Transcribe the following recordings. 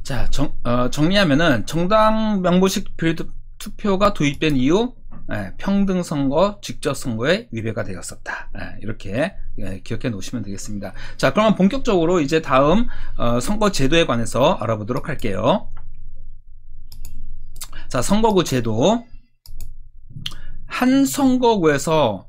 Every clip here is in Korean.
자, 정리하면은 정당 명부식 투표가 도입된 이후 평등선거, 직접선거에 위배가 되었었다. 이렇게 기억해 놓으시면 되겠습니다. 자, 그러면 본격적으로 이제 다음 선거 제도에 관해서 알아보도록 할게요. 자, 선거구 제도. 한 선거구에서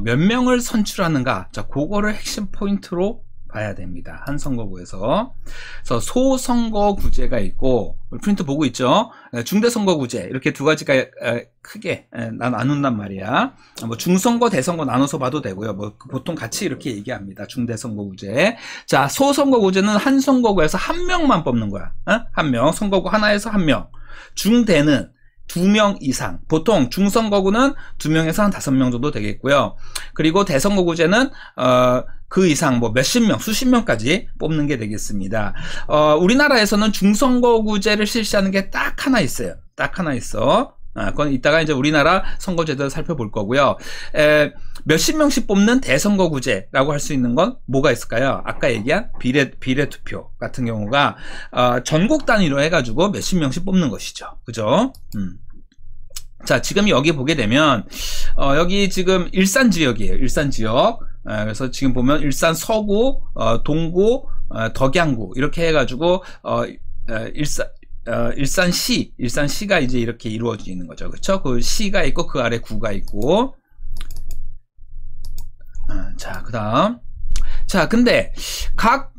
몇 명을 선출하는가? 자, 그거를 핵심 포인트로 봐야 됩니다. 한 선거구에서. 그래서 소선거구제가 있고, 프린트 보고 있죠? 중대선거구제. 이렇게 두 가지가 크게 나눈단 말이야. 뭐 중선거, 대선거 나눠서 봐도 되고요. 뭐 보통 같이 이렇게 얘기합니다. 중대선거구제. 자, 소선거구제는 한 선거구에서 한 명만 뽑는 거야. 한 명. 선거구 하나에서 한 명. 중대는 2명 이상. 보통 중선거구는 2명에서 한 5명 정도 되겠고요. 그리고 대선거구제는 그 이상 뭐 몇십 명, 수십 명까지 뽑는 게 되겠습니다. 우리나라에서는 중선거구제를 실시하는 게 딱 하나 있어요. 딱 하나 있어. 그건 이따가 이제 우리나라 선거제도를 살펴볼 거고요. 몇십 명씩 뽑는 대선거구제라고 할 수 있는 건 뭐가 있을까요? 아까 얘기한 비례투표 같은 경우가 전국 단위로 해가지고 몇십 명씩 뽑는 것이죠. 그죠? 자, 지금 여기 보게 되면 여기 지금 일산 지역이에요. 일산 지역. 그래서 지금 보면 일산 서구, 동구, 덕양구 이렇게 해가지고 일산시가 이제 이렇게 이루어지는 거죠. 그쵸? 그 시가 있고 그 아래 구가 있고. 자, 그 다음. 자, 근데 각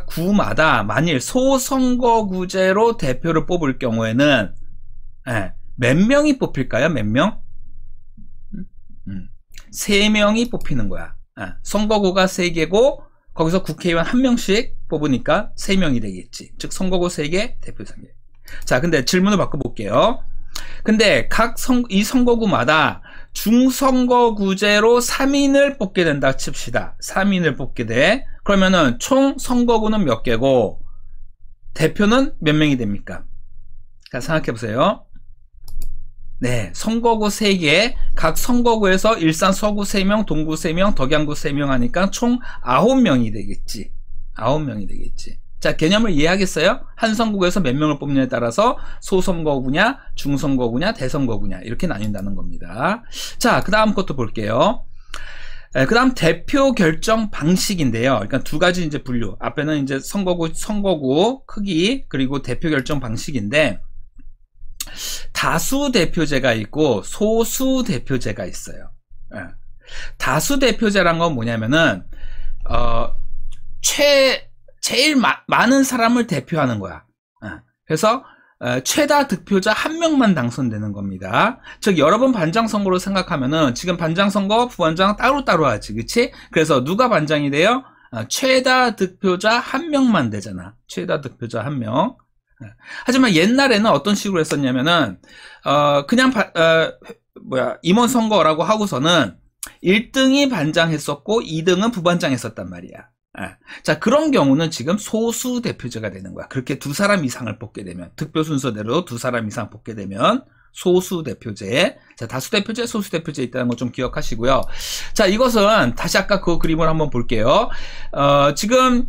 구마다 만일 소선거구제로 대표를 뽑을 경우에는 몇 명이 뽑힐까요? 몇 명? 3명이 뽑히는 거야. 선거구가 3개고 거기서 국회의원 1명씩 뽑으니까 3명이 되겠지. 즉 선거구 3개, 대표 3개. 자, 근데 질문을 바꿔볼게요. 근데 이 선거구마다 중선거구제로 3인을 뽑게 된다 칩시다. 3인을 뽑게 돼. 그러면은 총 선거구는 몇 개고 대표는 몇 명이 됩니까? 자, 생각해보세요. 네, 선거구 3개, 각 선거구에서 일산 서구 3명, 동구 3명, 덕양구 3명 하니까 총 9명이 되겠지. 9명이 되겠지. 자, 개념을 이해하겠어요? 한 선거구에서 몇 명을 뽑느냐에 따라서 소선거구냐, 중선거구냐, 대선거구냐 이렇게 나뉜다는 겁니다. 자, 그 다음 것도 볼게요. 그 다음 대표 결정 방식인데요. 그러니까 두 가지 이제 분류. 앞에는 이제 선거구 크기, 그리고 대표 결정 방식인데, 다수 대표제가 있고 소수 대표제가 있어요. 다수 대표제란 건 뭐냐면은 제일 많은 사람을 대표하는 거야. 그래서 최다 득표자 1명만 당선되는 겁니다. 즉 여러 번 반장선거로 생각하면은 지금 반장선거, 부반장 따로따로 하지, 그치? 그래서 누가 반장이 돼요? 최다 득표자 1명만 되잖아. 최다 득표자 1명. 하지만 옛날에는 어떤 식으로 했었냐면은 그냥 임원 선거라고 하고서는 1등이 반장했었고 2등은 부반장했었단 말이야. 자, 그런 경우는 지금 소수 대표제가 되는 거야. 그렇게 2사람 이상을 뽑게 되면, 득표 순서대로 2사람 이상 뽑게 되면 소수 대표제. 자, 다수 대표제, 소수 대표제 있다는 거 좀 기억하시고요. 자, 이것은 다시 아까 그 그림을 한번 볼게요. 지금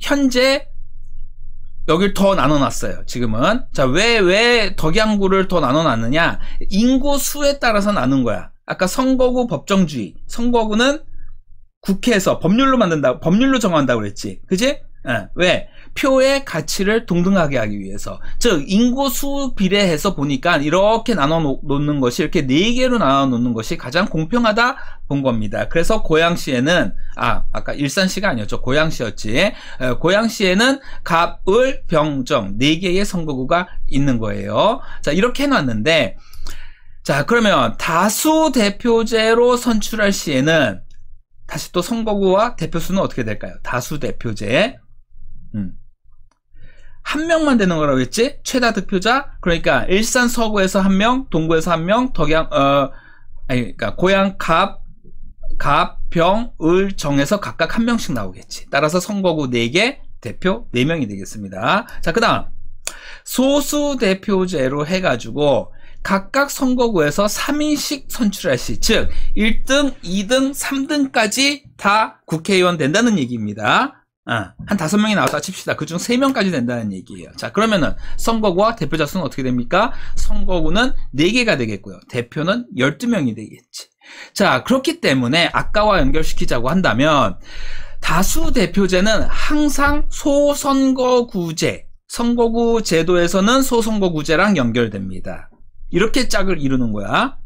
현재 여길 더 나눠놨어요. 지금은. 자, 왜 덕양구를 더 나눠놨느냐? 인구수에 따라서 나눈 거야. 아까 선거구 법정주의. 선거구는 국회에서 법률로 정한다고 그랬지. 그지? 왜? 표의 가치를 동등하게 하기 위해서. 즉, 인구수 비례해서 보니까 이렇게 나눠 놓는 것이, 이렇게 4개로 나눠 놓는 것이 가장 공평하다 본 겁니다. 그래서 고양시에는, 아까 일산시가 아니었죠. 고양시였지. 고양시에는 갑, 을, 병, 정 4개의 선거구가 있는 거예요. 자, 이렇게 해놨는데, 자, 그러면 다수 대표제로 선출할 시에는 다시 또 선거구와 대표수는 어떻게 될까요? 다수 대표제. 1명만 되는 거라고 했지? 최다 득표자. 그러니까 일산 서구에서 1명, 동구에서 1명, 그러니까 고양 갑, 병, 을, 정에서 각각 1명씩 나오겠지. 따라서 선거구 4개, 대표 4명이 되겠습니다. 자, 그 다음 소수 대표제로 해가지고 각각 선거구에서 3인씩 선출할 시, 즉 1등, 2등, 3등까지 다 국회의원 된다는 얘기입니다. 한 5명이 나왔다 칩시다. 그중 3명까지 된다는 얘기예요. 자, 그러면은 선거구와 대표자 수는 어떻게 됩니까? 선거구는 4개가 되겠고요. 대표는 12명이 되겠지. 자, 그렇기 때문에 아까와 연결시키자고 한다면 다수 대표제는 항상 소선거구제, 선거구 제도에서는 소선거구제랑 연결됩니다. 이렇게 짝을 이루는 거야.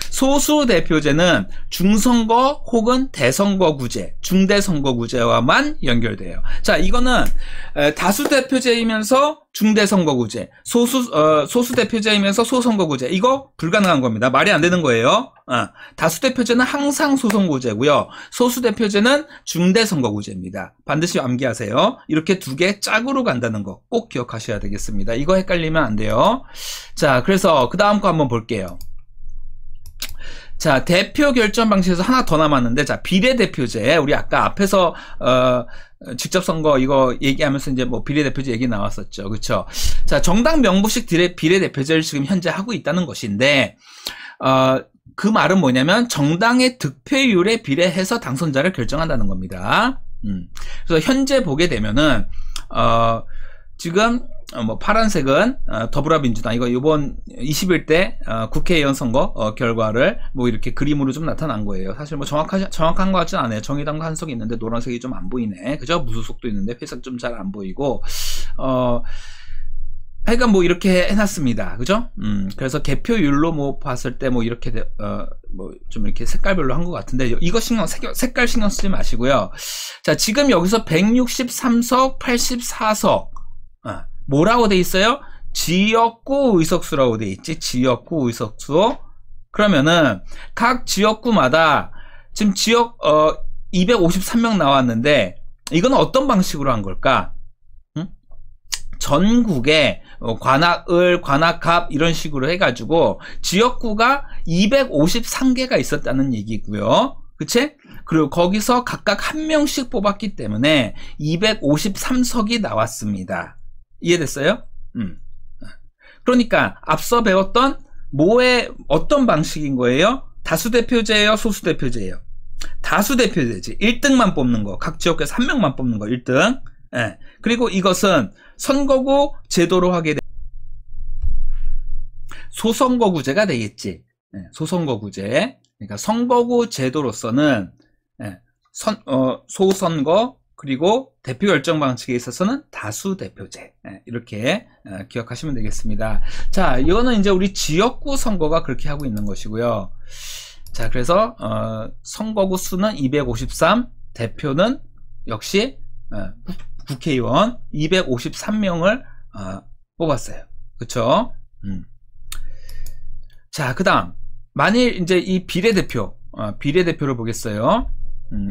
소수 대표제는 중선거 혹은 대선거구제, 중대선거구제와만 연결돼요. 자, 이거는 다수 대표제이면서 중대선거구제, 소수 대표제이면서 소선거구제, 이거 불가능한 겁니다. 말이 안 되는 거예요. 다수 대표제는 항상 소선거구제고요. 소수 대표제는 중대선거구제입니다. 반드시 암기하세요. 이렇게 2개 짝으로 간다는 거 꼭 기억하셔야 되겠습니다. 이거 헷갈리면 안 돼요. 자, 그래서 그 다음 거 한번 볼게요. 자, 대표 결정 방식에서 하나 더 남았는데, 자, 비례대표제. 우리 아까 앞에서, 직접 선거 이거 얘기하면서 이제 뭐 비례대표제 얘기 나왔었죠. 그쵸? 자, 정당 명부식 비례대표제를 지금 현재 하고 있다는 것인데, 그 말은 뭐냐면, 정당의 득표율에 비례해서 당선자를 결정한다는 겁니다. 그래서 현재 보게 되면은, 지금, 뭐 파란색은 더불어민주당, 이거 이번 21대 국회의원 선거 결과를 뭐 이렇게 그림으로 좀 나타난 거예요. 사실 뭐 정확한 것 같진 않아요. 정의당과 한석이 있는데 노란색이 좀 안 보이네. 그죠? 무소속도 있는데 회색 좀 잘 안 보이고, 하여간 뭐 이렇게 해놨습니다. 그죠? 그래서 개표율로 뭐 봤을 때 뭐 이렇게 뭐 좀 이렇게 색깔별로 한 것 같은데, 이거 색깔 신경 쓰지 마시고요. 자, 지금 여기서 163석 84석 뭐라고 돼 있어요? 지역구 의석수라고 돼 있지. 지역구 의석수. 그러면은 각 지역구마다 지금 지역 253명 나왔는데, 이건 어떤 방식으로 한 걸까? 전국에 관악을, 관악갑 이런 식으로 해가지고 지역구가 253개가 있었다는 얘기고요. 그치? 그리고 거기서 각각 1명씩 뽑았기 때문에 253석이 나왔습니다. 이해됐어요? 그러니까 앞서 배웠던 뭐의 어떤 방식인 거예요? 다수대표제예요? 소수대표제예요? 다수대표제지. 1등만 뽑는 거. 각 지역에서 1명만 뽑는 거. 1등. 예. 그리고 이것은 선거구 제도로 하게 되 소선거구제가 되겠지. 예. 소선거구제. 그러니까 선거구 제도로서는 소선거 그리고 대표 결정 방식에 있어서는 다수 대표제. 이렇게 기억하시면 되겠습니다. 자, 이거는 이제 우리 지역구 선거가 그렇게 하고 있는 것이고요. 자, 그래서 선거구 수는 253, 대표는 역시 국회의원 253명을 뽑았어요. 그쵸? 자, 그 다음 만일 이제 이 비례대표를 보겠어요.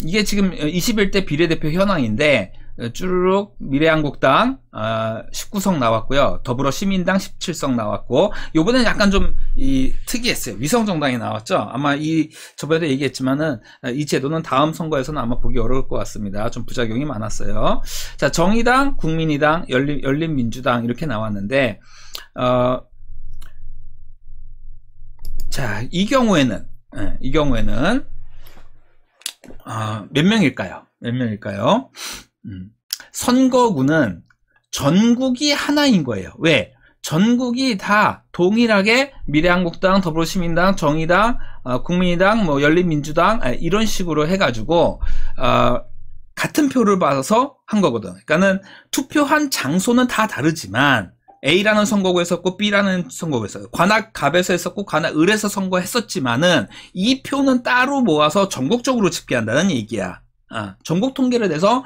이게 지금 21대 비례대표 현황인데, 쭈르륵 미래한국당 19석 나왔고요. 더불어시민당 17석 나왔고, 요번엔 약간 좀 특이했어요. 위성정당이 나왔죠. 아마 저번에도 얘기했지만은 이 제도는 다음 선거에서는 아마 보기 어려울 것 같습니다. 좀 부작용이 많았어요. 자, 정의당, 국민의당, 열린민주당 이렇게 나왔는데, 자, 이 경우에는 몇 명일까요? 선거구는 전국이 하나인 거예요. 왜? 전국이 다 동일하게 미래한국당, 더불어시민당, 정의당, 국민의당, 뭐 열린민주당 이런 식으로 해가지고 같은 표를 받아서 한 거거든. 그러니까는 투표한 장소는 다 다르지만 A라는 선거구에 했었고 B라는 선거구에 했었고 관악갑에서 했었고 관악을에서 선거했었지만은 이 표는 따로 모아서 전국적으로 집계한다는 얘기야. 전국 통계를 내서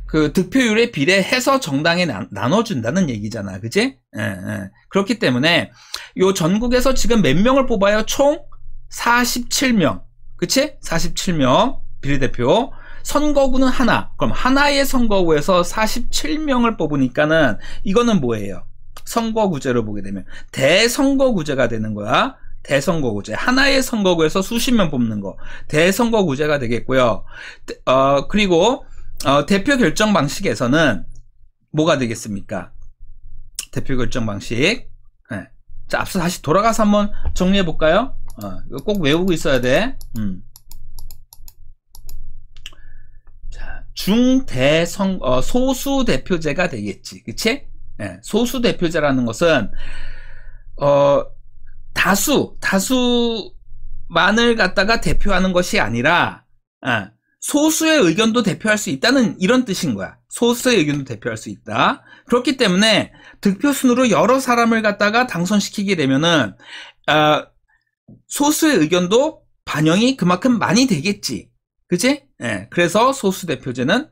그 득표율에 비례해서 정당에 나눠준다는 얘기잖아. 그치? 그렇기 때문에 요 전국에서 지금 몇 명을 뽑아요? 총 47명. 그치? 47명 비례대표. 선거구는 하나. 그럼 하나의 선거구에서 47명을 뽑으니까는 이거는 뭐예요? 선거구제로 보게 되면 대선거구제가 되는 거야. 대선거구제. 하나의 선거구에서 수십 명 뽑는 거. 대선거구제가 되겠고요. 그리고 대표 결정 방식에서는 뭐가 되겠습니까? 대표 결정 방식. 자, 앞서 다시 돌아가서 한번 정리해 볼까요? 이거 꼭 외우고 있어야 돼. 자, 소수 대표제가 되겠지. 그치? 예, 소수 대표제라는 것은, 다수만을 갖다가 대표하는 것이 아니라, 소수의 의견도 대표할 수 있다는 이런 뜻인 거야. 소수의 의견도 대표할 수 있다. 그렇기 때문에 득표순으로 여러 사람을 갖다가 당선시키게 되면은, 소수의 의견도 반영이 그만큼 많이 되겠지. 그치? 예, 그래서 소수 대표제는,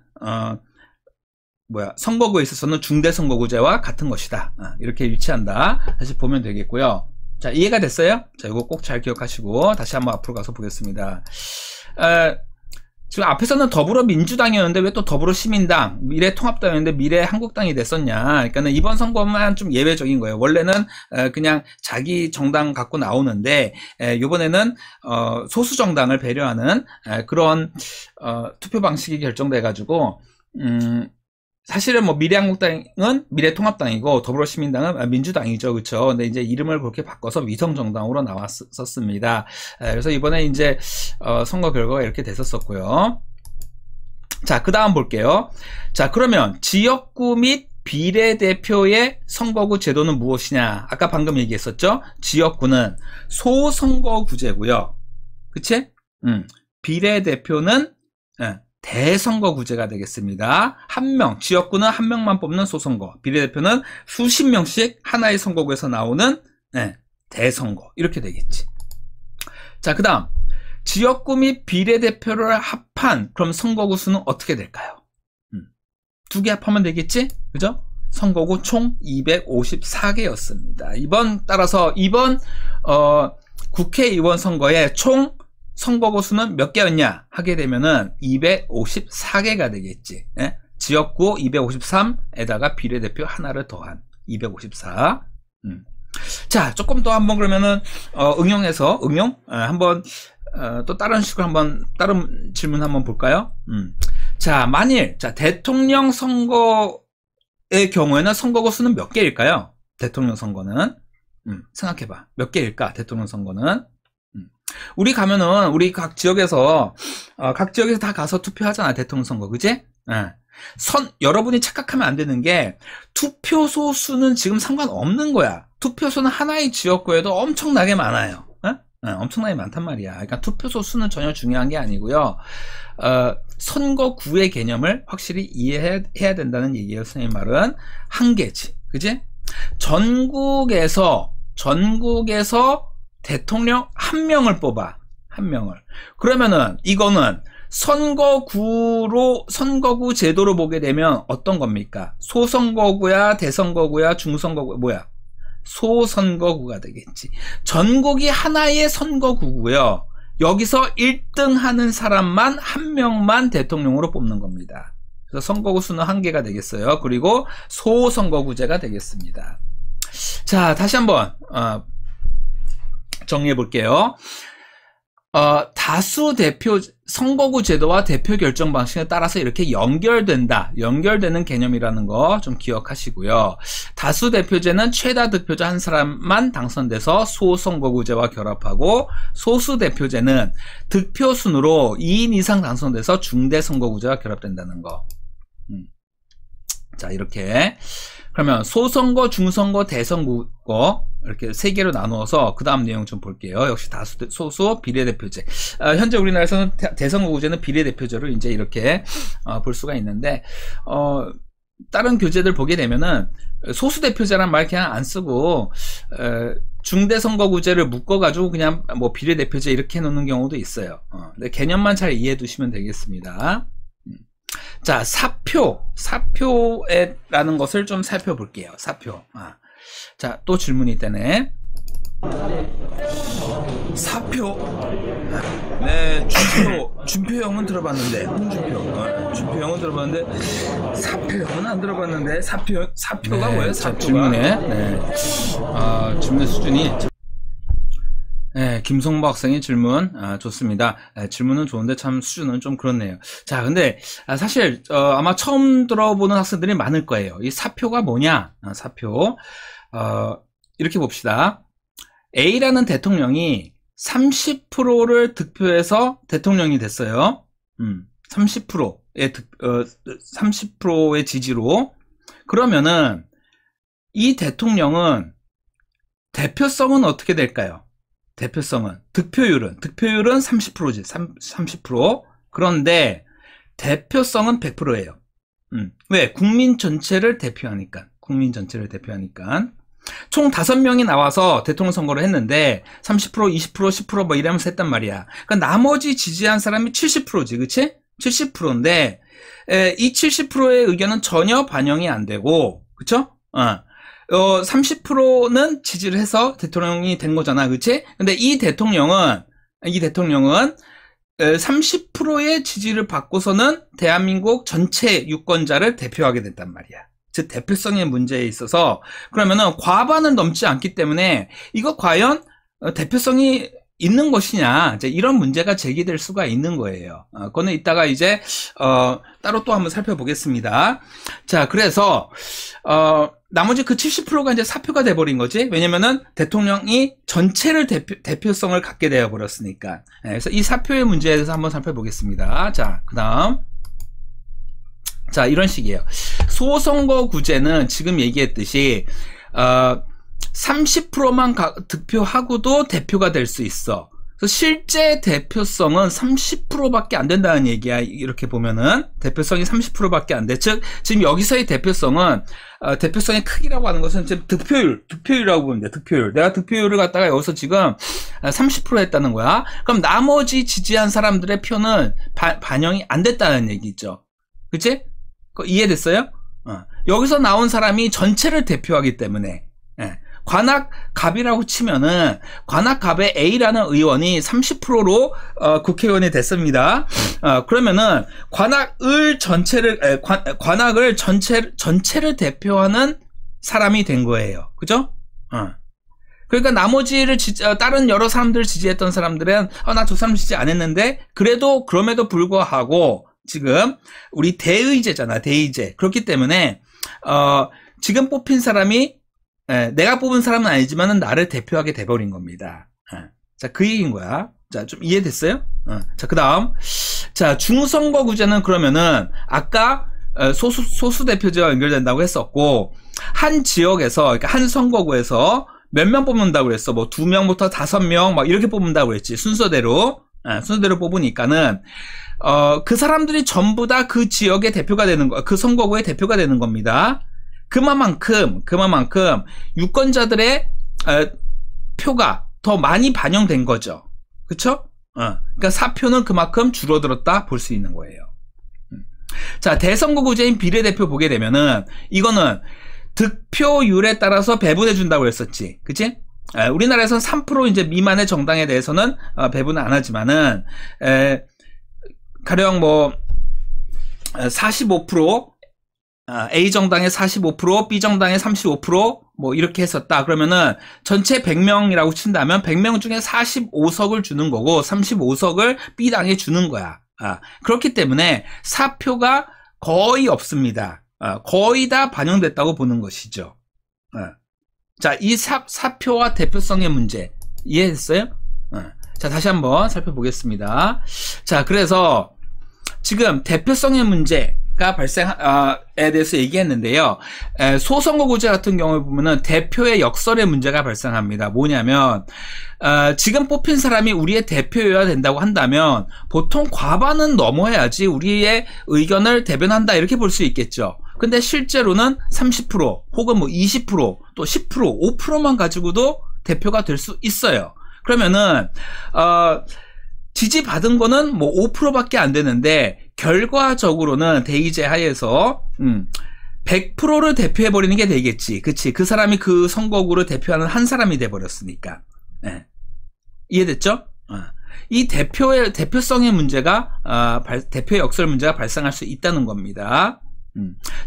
선거구에 있어서는 중대선거구제와 같은 것이다. 이렇게 유치한다. 다시 보면 되겠고요. 자, 이해가 됐어요? 자, 이거 꼭 잘 기억하시고, 다시 한번 앞으로 가서 보겠습니다. 지금 앞에서는 더불어민주당이었는데 왜 또 더불어시민당, 미래통합당이었는데 미래한국당이 됐었냐. 그러니까는 이번 선거만 좀 예외적인 거예요. 원래는 그냥 자기 정당 갖고 나오는데 이번에는 소수 정당을 배려하는 그런 투표 방식이 결정돼 가지고 사실은 뭐 미래한국당은 미래통합당이고 더불어시민당은 민주당이죠, 그렇죠? 근데 이제 이름을 그렇게 바꿔서 위성정당으로 나왔었습니다. 그래서 이번에 이제 선거 결과가 이렇게 됐었고요. 자, 그 다음 볼게요. 자, 그러면 지역구 및 비례대표의 선거구 제도는 무엇이냐? 아까 방금 얘기했었죠? 지역구는 소선거구제고요, 그치? 비례대표는 대선거구제가 되겠습니다. 지역구는 한 명만 뽑는 소선거, 비례대표는 수십 명씩 하나의 선거구에서 나오는 대선거, 이렇게 되겠지. 자, 그 다음 지역구 및 비례대표를 합한 그럼 선거구 수는 어떻게 될까요? 두 개 합하면 되겠지? 그죠? 선거구 총 254개였습니다. 따라서 이번 국회의원 선거에 총 선거구 수는 몇 개였냐 하게 되면은 254개가 되겠지. 예? 지역구 253에다가 비례대표 하나를 더한 254. 자, 조금 더 한번 그러면은 응용해서 한번 또 다른 식으로 한번 다른 질문 한번 볼까요? 자, 만일 대통령 선거의 경우에는 선거구 수는 몇 개일까요? 대통령 선거는 생각해봐. 몇 개일까? 대통령 선거는 우리 가면은 우리 각 지역에서 다 가서 투표하잖아. 대통령 선거, 그지? 여러분이 착각하면 안 되는 게 투표소 수는 지금 상관없는 거야. 투표소는 하나의 지역구에도 엄청나게 많아요. 엄청나게 많단 말이야. 그러니까 투표소 수는 전혀 중요한 게 아니고요. 선거구의 개념을 확실히 이해해야 된다는 얘기예요. 선생님 말은 한계지, 그지? 전국에서 대통령 한 명을 뽑아. 한 명을. 그러면은 이거는 선거구 제도로 보게 되면 어떤 겁니까? 소선거구야, 대선거구야, 중선거구야, 뭐야? 소선거구가 되겠지. 전국이 하나의 선거구고요. 여기서 1등 하는 사람만 한 명만 대통령으로 뽑는 겁니다. 그래서 선거구 수는 한 개가 되겠어요. 그리고 소선거구제가 되겠습니다. 자, 다시 한번 정리해 볼게요. 다수 대표 선거구 제도와 대표 결정 방식에 따라서 이렇게 연결되는 개념이라는 거 좀 기억하시고요. 다수 대표제는 최다 득표자 한 사람만 당선돼서 소선거구제와 결합하고, 소수 대표제는 득표 순으로 2인 이상 당선돼서 중대 선거구제와 결합된다는 거. 자, 이렇게 그러면 소선거, 중선거, 대선거 이렇게 세 개로 나누어서 그 다음 내용 좀 볼게요. 역시 다수, 소수, 비례대표제. 현재 우리나라에서는 대선거구제는 비례대표제로 이제 이렇게 볼 수가 있는데, 다른 교재들 보게 되면은 소수대표제란 말 그냥 안 쓰고 중대선거구제를 묶어가지고 그냥 뭐 비례대표제 이렇게 해놓는 경우도 있어요. 근데 개념만 잘 이해해 두시면 되겠습니다. 자, 사표라는 것을 좀 살펴볼게요. 사표. 자, 또 질문이 있다네. 사표. 네, 준표형은 들어봤는데, 홍준표. 준표형은 들어봤는데, 사표형은 안 들어봤는데, 사표가 네, 뭐예요? 사표가. 질문에, 질문의 수준이. 네, 김성보 학생의 질문, 좋습니다. 질문은 좋은데 참 수준은 좀 그렇네요. 자, 근데, 사실, 아마 처음 들어보는 학생들이 많을 거예요. 이 사표가 뭐냐? 사표. 이렇게 봅시다. A라는 대통령이 30%를 득표해서 대통령이 됐어요. 30%의 30%의 지지로. 그러면은 이 대통령은 대표성은 어떻게 될까요? 대표성은 득표율은 30%지. 30%. 그런데 대표성은 100%예요. 왜? 국민 전체를 대표하니까. 총 5명이 나와서 대통령 선거를 했는데 30%, 20%, 10% 뭐 이러면서 했단 말이야. 그러니까 나머지 지지한 사람이 70%지. 그치? 70%인데 이 70%의 의견은 전혀 반영이 안 되고, 그쵸? 30%는 지지를 해서 대통령이 된 거잖아. 그치? 근데 이 대통령은 30%의 지지를 받고서는 대한민국 전체 유권자를 대표하게 됐단 말이야. 즉 대표성의 문제에 있어서 그러면은 과반을 넘지 않기 때문에 이거 과연 대표성이 있는 것이냐, 이제 이런 문제가 제기될 수가 있는 거예요. 그거는 이따가 이제 따로 또 한번 살펴보겠습니다. 자, 그래서 나머지 그 70%가 이제 사표가 돼버린 거지. 왜냐면은 대통령이 전체를 대표성을 갖게 되어 버렸으니까. 그래서 이 사표의 문제에 대해서 한번 살펴보겠습니다. 자, 그다음. 자, 이런 식이에요. 소선거구제는 지금 얘기했듯이 30%만 득표하고도 대표가 될 수 있어. 그래서 실제 대표성은 30%밖에 안 된다는 얘기야. 이렇게 보면은 대표성이 30%밖에 안 돼. 즉 지금 여기서의 대표성은 대표성의 크기라고 하는 것은 지금 득표율이라고 보면 돼. 득표율. 내가 득표율을 갖다가 여기서 지금 30% 했다는 거야. 그럼 나머지 지지한 사람들의 표는 반영이 안 됐다는 얘기죠. 그치? 이해됐어요? 여기서 나온 사람이 전체를 대표하기 때문에, 관악갑이라고 치면은 관악갑의 A라는 의원이 30%로 국회의원이 됐습니다. 그러면은 관악을 전체를 대표하는 사람이 된 거예요. 그죠? 그러니까 나머지를 다른 여러 사람들을 지지했던 사람들은 나 저 사람 지지 안 했는데 그럼에도 불구하고 지금 우리 대의제잖아. 대의제. 그렇기 때문에 지금 뽑힌 사람이 내가 뽑은 사람은 아니지만은 나를 대표하게 돼버린 겁니다. 자, 그 얘기인 거야. 자, 좀 이해됐어요? 자, 그 다음. 자, 중선거구제는 그러면은 아까 소수 대표제와 연결된다고 했었고, 한 지역에서, 그러니까 한 선거구에서 몇 명 뽑는다고 그랬어. 뭐 2명부터 5명 막 이렇게 뽑는다고 그랬지. 순서대로 뽑으니까는 그 사람들이 전부 다 그 지역의 대표가 되는 거, 그 선거구의 대표가 되는 겁니다. 그만큼 유권자들의 표가 더 많이 반영된 거죠. 그쵸? 그러니까 사표는 그만큼 줄어들었다 볼 수 있는 거예요. 자, 대선거구제인 비례대표 보게 되면은 이거는 득표율에 따라서 배분해 준다고 했었지. 그치? 우리나라에서는 3% 이제 미만의 정당에 대해서는 배분을 안 하지만은 가령 뭐 45% A 정당의 45%, B 정당의 35% 이렇게 했었다. 그러면은 전체 100명이라고 친다면 100명 중에 45석을 주는 거고 35석을 B당에 주는 거야. 그렇기 때문에 사표가 거의 없습니다. 거의 다 반영됐다고 보는 것이죠. 자, 이 사표와 대표성의 문제 이해했어요? 자, 다시 한번 살펴보겠습니다. 자, 그래서 지금 대표성의 문제가 발생에 대해서 얘기했는데요. 소선거구제 같은 경우에 보면은 대표의 역설의 문제가 발생합니다. 뭐냐면 지금 뽑힌 사람이 우리의 대표여야 된다고 한다면 보통 과반은 넘어야지 우리의 의견을 대변한다 이렇게 볼 수 있겠죠. 근데 실제로는 30% 혹은 뭐 20% 또 10% 5%만 가지고도 대표가 될 수 있어요. 그러면은 지지받은 거는 뭐 5%밖에 안 되는데 결과적으로는 대의제 하에서 100%를 대표해버리는 게 되겠지. 그치? 그 사람이 그 선거구를 대표하는 한 사람이 돼버렸으니까. 이해됐죠? 이 대표성의 문제가 대표의 역설 문제가 발생할 수 있다는 겁니다.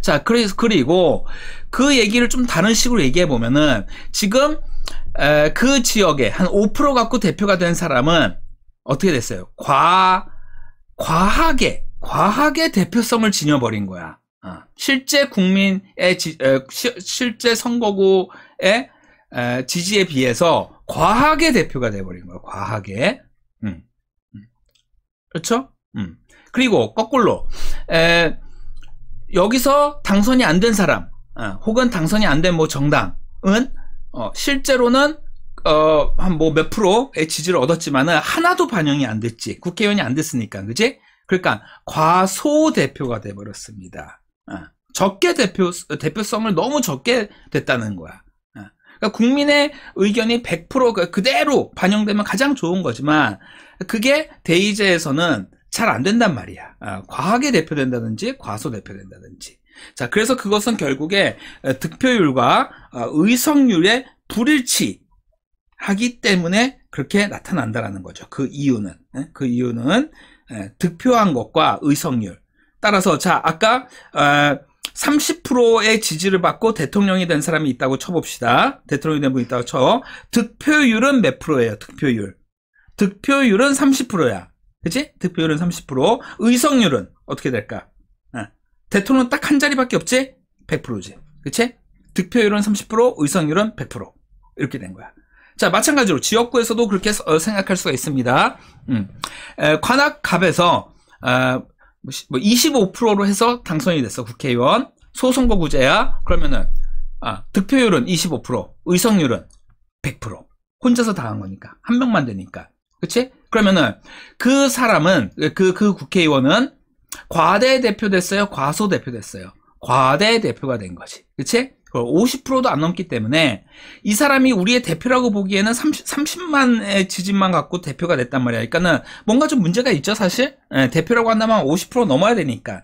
자, 그리고 그 얘기를 좀 다른 식으로 얘기해 보면은 지금 그 지역에 한 5% 갖고 대표가 된 사람은 어떻게 됐어요? 과하게 대표성을 지녀버린 거야. 실제 국민의 실제 선거구의 지지에 비해서 과하게 대표가 돼버린 거야. 과하게. 그렇죠? 그리고 거꾸로 여기서 당선이 안 된 사람, 혹은 당선이 안 된 뭐 정당은 실제로는 한 뭐 몇 프로의 지지를 얻었지만은 하나도 반영이 안 됐지. 국회의원이 안 됐으니까, 그지? 그러니까 과소 대표가 돼 버렸습니다. 적게 대표성을 너무 적게 됐다는 거야. 그러니까 국민의 의견이 100% 그대로 반영되면 가장 좋은 거지만 그게 대의제에서는 잘 안 된단 말이야. 과하게 대표된다든지 과소 대표된다든지. 자, 그래서 그것은 결국에 득표율과 의석률의 불일치 하기 때문에 그렇게 나타난다라는 거죠. 그 이유는 득표한 것과 의석률. 따라서 자, 아까 30%의 지지를 받고 대통령이 된 사람이 있다고 쳐봅시다. 대통령이 된 분이 있다고 쳐. 득표율은 몇 프로예요? 득표율은 30%야. 그치? 득표율은 30%. 의석률은 어떻게 될까? 대통령 딱 한 자리밖에 없지? 100%지. 그치? 득표율은 30%, 의석률은 100%. 이렇게 된 거야. 자, 마찬가지로 지역구에서도 그렇게 생각할 수가 있습니다. 관악갑에서 25%로 해서 당선이 됐어, 국회의원. 소선거구제야. 그러면은 득표율은 25%, 의석률은 100%. 혼자서 다 한 거니까. 한 명만 되니까. 그치? 그러면은 그 사람은, 그 국회의원은 과대 대표됐어요? 과소 대표됐어요? 과대 대표가 된 거지. 그치? 50%도 안 넘기 때문에 이 사람이 우리의 대표라고 보기에는 30만의 지지만 갖고 대표가 됐단 말이야. 그러니까는 뭔가 좀 문제가 있죠, 사실. 대표라고 한다면 50% 넘어야 되니까.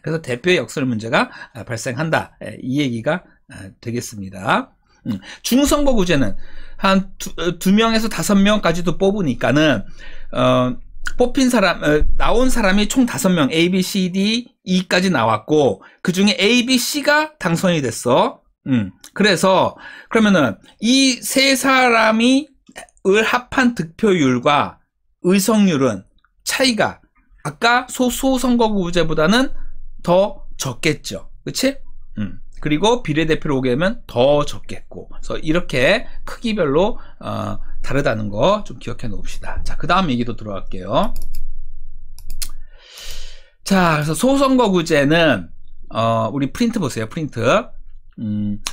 그래서 대표의 역설 문제가 발생한다. 이 얘기가 되겠습니다. 중선거구제는 한 2명에서 5명까지도 뽑으니까는 뽑힌 사람, 나온 사람이 총 5명, A, B, C, D, E까지 나왔고, 그 중에 A, B, C가 당선이 됐어. 그래서, 그러면은, 이 세 사람이 합한 득표율과 의석률은 차이가, 아까 소선거구제보다는 더 적겠죠. 그치? 그리고 비례대표로 오게 되면 더 적겠고. 그래서 이렇게 크기별로, 다르다는 거 좀 기억해 놓읍시다. 자, 그 다음 얘기도 들어갈게요. 자, 그래서 소선거구제는, 우리 프린트 보세요, 프린트.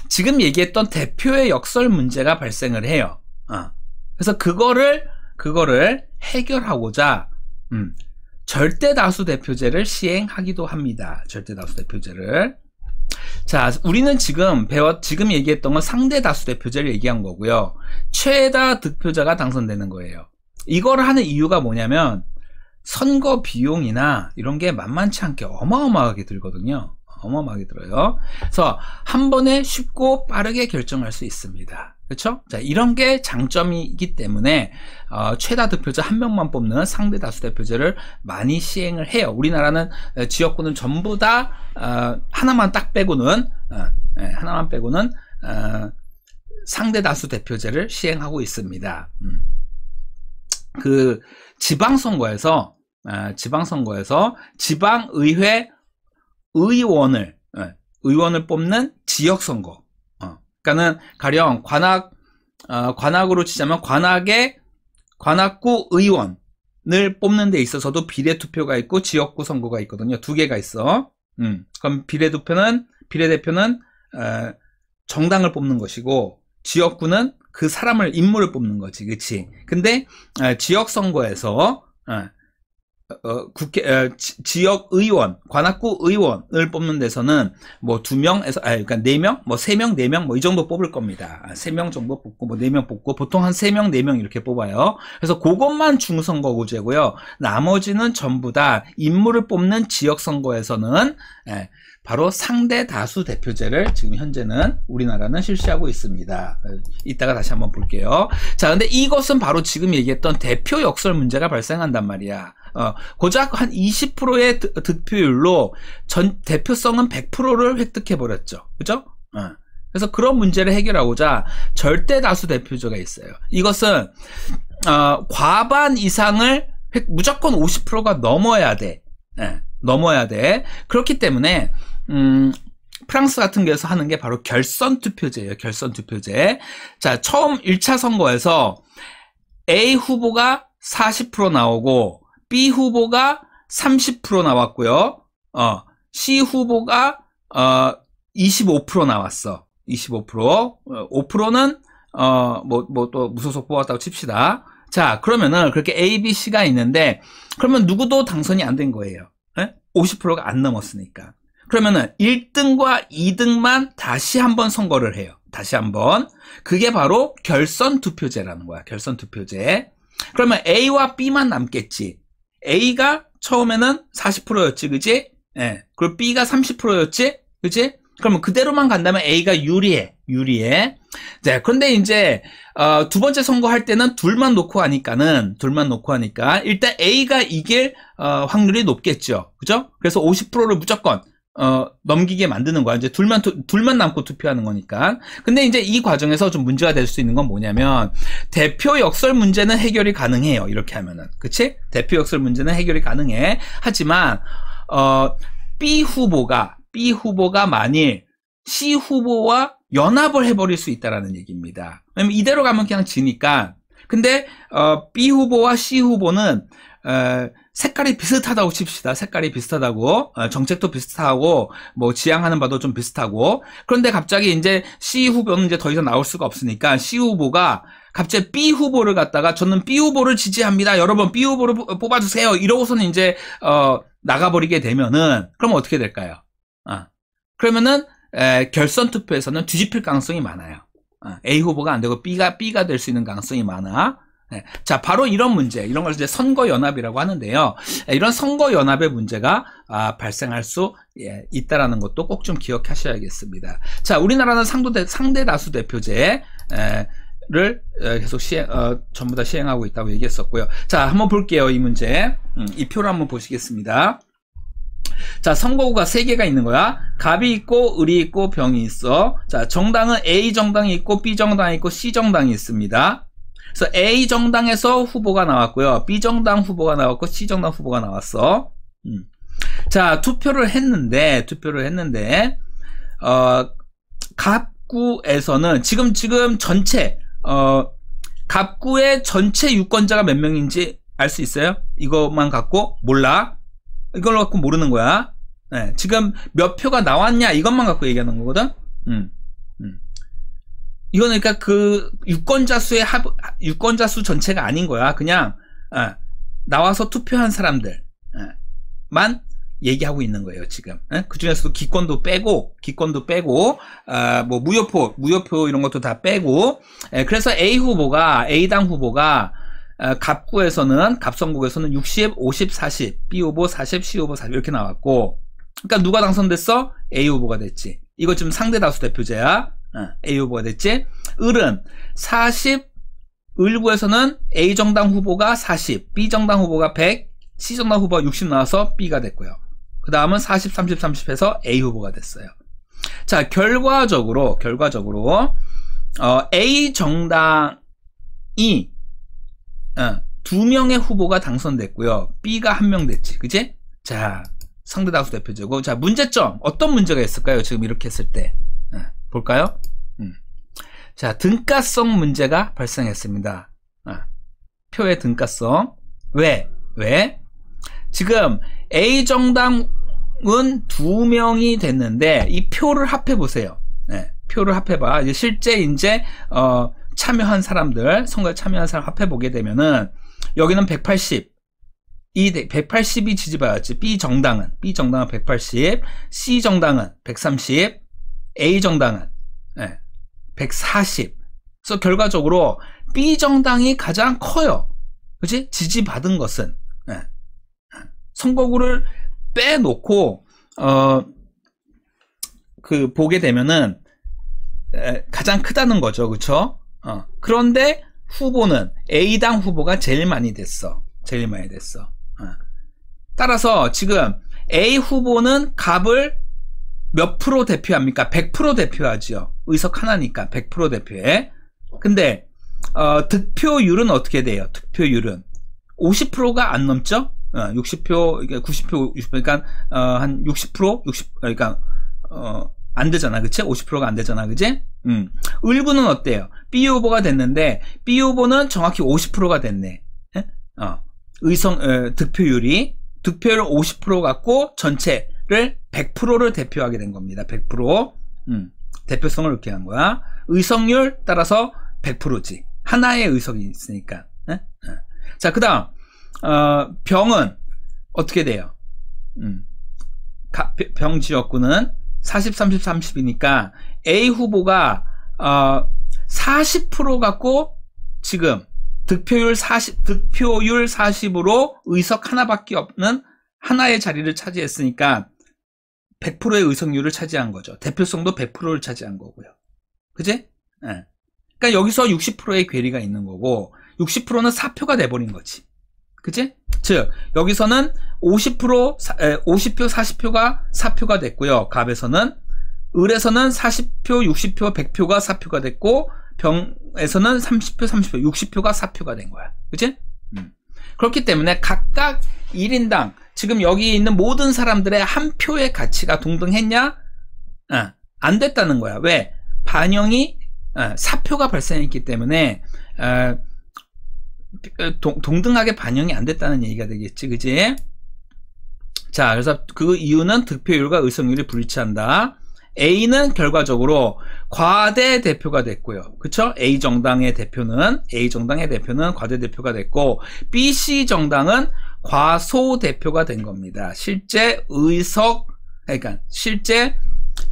지금 얘기했던 대표의 역설 문제가 발생을 해요. 그래서 그거를 해결하고자, 절대다수 대표제를 시행하기도 합니다. 절대다수 대표제를. 자, 우리는 지금 얘기했던 건 상대다수 대표제를 얘기한 거고요. 최다 득표자가 당선되는 거예요. 이걸 하는 이유가 뭐냐면 선거 비용이나 이런 게 만만치 않게 어마어마하게 들거든요. 어마어마하게 들어요. 그래서 한 번에 쉽고 빠르게 결정할 수 있습니다. 그렇죠? 자, 이런 게 장점이기 때문에 최다 득표자 1명만 뽑는 상대다수 대표제를 많이 시행을 해요. 우리나라는 지역구는 전부 다 하나만 딱 빼고는 상대다수 대표제를 시행하고 있습니다. 그 지방선거에서 지방의회 의원을 뽑는 지역선거. 그러니까는 가령 관악으로 치자면 관악구 의원을 뽑는 데 있어서도 비례투표가 있고 지역구 선거가 있거든요. 2개가 있어. 그럼 비례대표는 정당을 뽑는 것이고 지역구는 그 인물을 뽑는 거지. 그치? 근데 지역선거에서 지역 의원, 관악구 의원을 뽑는 데서는 뭐 2명에서, 그러니까 4명, 뭐 3명, 4명, 뭐 이 정도 뽑을 겁니다. 3명 정도 뽑고, 뭐 4명 뽑고, 보통 한 3명, 4명 이렇게 뽑아요. 그래서 그것만 중선거구제고요. 나머지는 전부 다 인물을 뽑는 지역선거에서는, 바로 상대다수 대표제를 지금 현재는 우리나라는 실시하고 있습니다. 이따가 다시 한번 볼게요. 자, 근데 이것은 바로 지금 얘기했던 대표 역설 문제가 발생한단 말이야. 고작 한 20%의 득표율로 대표성은 100%를 획득해 버렸죠. 그죠? 그래서 그런 문제를 해결하고자 절대다수 대표제가 있어요. 이것은 과반 이상을 무조건 50%가 넘어야 돼. 넘어야 돼. 그렇기 때문에 프랑스 같은 데서 하는 게 바로 결선 투표제예요. 결선 투표제. 자, 처음 1차 선거에서 A 후보가 40% 나오고 B 후보가 30% 나왔고요. C 후보가 25% 나왔어. 25%. 5%는 또 무소속 뽑았다고 칩시다. 자, 그러면은 그렇게 A, B, C가 있는데 그러면 누구도 당선이 안 된 거예요. 50%가 안 넘었으니까. 그러면은 1등과 2등만 다시 한번 선거를 해요. 다시 한번. 그게 바로 결선 투표제라는 거야. 결선 투표제. 그러면 A와 B만 남겠지. A가 처음에는 40%였지, 그지? 예. 그리고 B가 30%였지, 그지? 그러면 그대로만 간다면 A가 유리해. 자, 그런데 이제 두 번째 선거할 때는 둘만 놓고 하니까 일단 A가 이길 확률이 높겠죠, 그죠? 그래서 50%를 무조건 넘기게 만드는 거야. 이제 둘만 남고 투표하는 거니까. 근데 이제 이 과정에서 좀 문제가 될 수 있는 건 뭐냐면, 대표 역설 문제는 해결이 가능해요. 이렇게 하면은. 그치? 대표 역설 문제는 해결이 가능해. 하지만, B 후보가 만일 C 후보와 연합을 해버릴 수 있다라는 얘기입니다. 왜냐면 이대로 가면 그냥 지니까. 근데, B 후보와 C 후보는, 색깔이 비슷하다고 칩시다. 색깔이 비슷하다고, 정책도 비슷하고, 뭐 지향하는 바도 좀 비슷하고. 그런데 갑자기 이제 C 후보는 이제 더 이상 나올 수가 없으니까 C 후보가 갑자기 B 후보를 갖다가 저는 B 후보를 지지합니다. 여러분 B 후보를 뽑아주세요. 이러고서는 이제 나가버리게 되면은 그럼 어떻게 될까요? 그러면은 결선 투표에서는 뒤집힐 가능성이 많아요. A 후보가 안 되고 B가 될 수 있는 가능성이 많아. 네. 자, 바로 이런 문제, 이런 걸 이제 선거연합이라고 하는데요. 이런 선거연합의 문제가 발생할 수 있다라는 것도 꼭 좀 기억하셔야겠습니다. 자, 우리나라는 상대 다수 대표제를 계속 전부 다 시행하고 있다고 얘기했었고요. 자, 한번 볼게요. 이 문제. 이 표를 한번 보시겠습니다. 자, 선거구가 3개가 있는 거야. 갑이 있고, 을이 있고, 병이 있어. 자, 정당은 A 정당이 있고, B 정당이 있고, C 정당이 있습니다. 그래서 A 정당에서 후보가 나왔고요. B 정당 후보가 나왔고, C 정당 후보가 나왔어. 자, 투표를 했는데, 갑구에서는 지금 전체, 갑구의 전체 유권자가 몇 명인지 알 수 있어요? 이것만 갖고 몰라. 이걸 갖고 모르는 거야. 네, 지금 몇 표가 나왔냐, 이것만 갖고 얘기하는 거거든? 이거는 그러니까 그 유권자 수 전체가 아닌 거야. 그냥 나와서 투표한 사람들만 얘기하고 있는 거예요, 지금. 그 중에서도 기권도 빼고 뭐 무효표 이런 것도 다 빼고. 그래서 A당 후보가 갑선국에서는 60, 50, 40, B 후보 40, C 후보 40 이렇게 나왔고. 그러니까 누가 당선됐어? A 후보가 됐지. 이거 지금 상대 다수 대표제야. A 후보가 됐지. 을은 40, 을구에서는 A 정당 후보가 40, B 정당 후보가 100, C 정당 후보가 60 나와서 B가 됐고요. 그 다음은 40, 30, 30 해서 A 후보가 됐어요. 자, 결과적으로 A 정당이 2명의 후보가 당선됐고요. B가 1명 됐지. 그치? 자, 상대 다수 대표제고. 자, 문제점. 어떤 문제가 있을까요? 지금 이렇게 했을 때. 볼까요? 자, 등가성 문제가 발생했습니다. 표의 등가성. 왜? 지금 A 정당은 2명이 됐는데 이 표를 합해 보세요. 표를 합해봐. 이제 실제 이제 참여한 사람들, 선거에 참여한 사람 합해 보게 되면은 여기는 180. 이 180이 지지받았지. B 정당은 180, C 정당은 130, A 정당은 140. 그래서 결과적으로 B 정당이 가장 커요. 그치? 지지받은 것은. 선거구를 빼놓고 보게 되면은 가장 크다는 거죠. 그쵸? 그런데 후보는 A당 후보가 제일 많이 됐어. 따라서 지금 A 후보는 갑을 몇 프로 대표합니까? 100% 대표하지요. 의석 하나니까 100% 대표해. 근데 득표율은 어떻게 돼요? 득표율은 50%가 안 넘죠? 60표, 90표, 60표, 그러니까 한 60%, 그러니까 안 되잖아, 그치? 50%가 안 되잖아, 그치? 을구는 어때요? B 후보가 됐는데 B 후보는 정확히 50%가 됐네. 득표율이. 득표율 50% 갖고 전체를 100%를 대표하게 된 겁니다. 100%. 대표성을 이렇게 한 거야. 의석률 따라서 100%지. 하나의 의석이 있으니까. 자, 그 다음, 병은 어떻게 돼요? 병 지역구는 40, 30, 30이니까 A 후보가 40% 갖고 지금 득표율 40으로 의석 하나밖에 없는 하나의 자리를 차지했으니까 100%의 의석률을 차지한 거죠. 대표성도 100%를 차지한 거고요. 그지? 그러니까 여기서 60%의 괴리가 있는 거고 60%는 사표가 돼버린 거지. 그치? 즉 여기서는 50표 40표가 사표가 됐고요. 갑에서는 을에서는 40표 60표 100표가 사표가 됐고 병에서는 30표 30표 60표가 사표가 된 거야. 그치? 그렇기 때문에 각각 1인당 지금 여기 있는 모든 사람들의 한 표의 가치가 동등했냐? 안 됐다는 거야. 왜? 반영이 사표가 발생했기 때문에 동등하게 반영이 안 됐다는 얘기가 되겠지. 그지? 자, 그래서 그 이유는 득표율과 의석률이 불일치한다. A는 결과적으로 과대 대표가 됐고요. 그쵸? A 정당의 대표는 과대 대표가 됐고 BC 정당은 과소 대표가 된 겁니다. 실제 그러니까 실제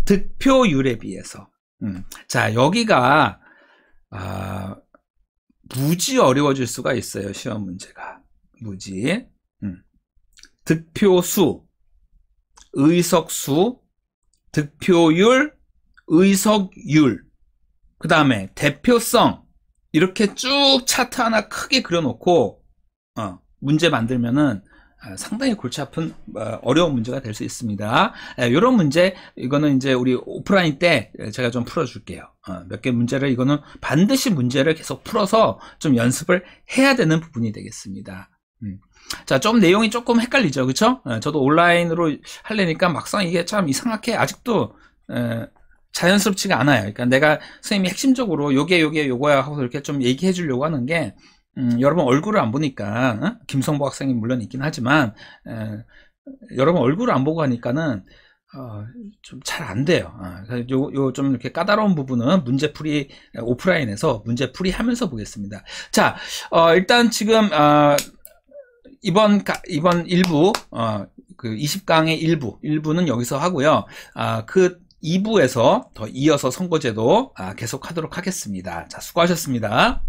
득표율에 비해서. 자, 여기가 무지 어려워질 수가 있어요. 시험 문제가. 무지. 득표수, 의석수, 득표율, 의석률, 그 다음에 대표성 이렇게 쭉 차트 하나 크게 그려놓고 문제 만들면은 상당히 골치 아픈 어려운 문제가 될 수 있습니다. 이런 문제 이거는 이제 우리 오프라인 때 제가 좀 풀어줄게요. 몇 개 문제를 이거는 반드시 문제를 계속 풀어서 좀 연습을 해야 되는 부분이 되겠습니다. 자, 좀 내용이 조금 헷갈리죠, 그쵸? 저도 온라인으로 하려니까 막상 이게 참 이상하게 아직도 자연스럽지가 않아요. 그러니까 내가 선생님이 핵심적으로 요거야 하고 이렇게 좀 얘기해 주려고 하는 게 여러분 얼굴을 안 보니까 김성보 학생이 물론 있긴 하지만 여러분 얼굴을 안 보고 하니까는 좀 잘 안 돼요. 요 좀 이렇게 까다로운 부분은 문제풀이 오프라인에서 문제풀이 하면서 보겠습니다. 자, 일단 지금 이번 1부 그 20강의 1부는 여기서 하고요. 그 2부에서 더 이어서 선거제도 계속 하도록 하겠습니다. 자, 수고하셨습니다.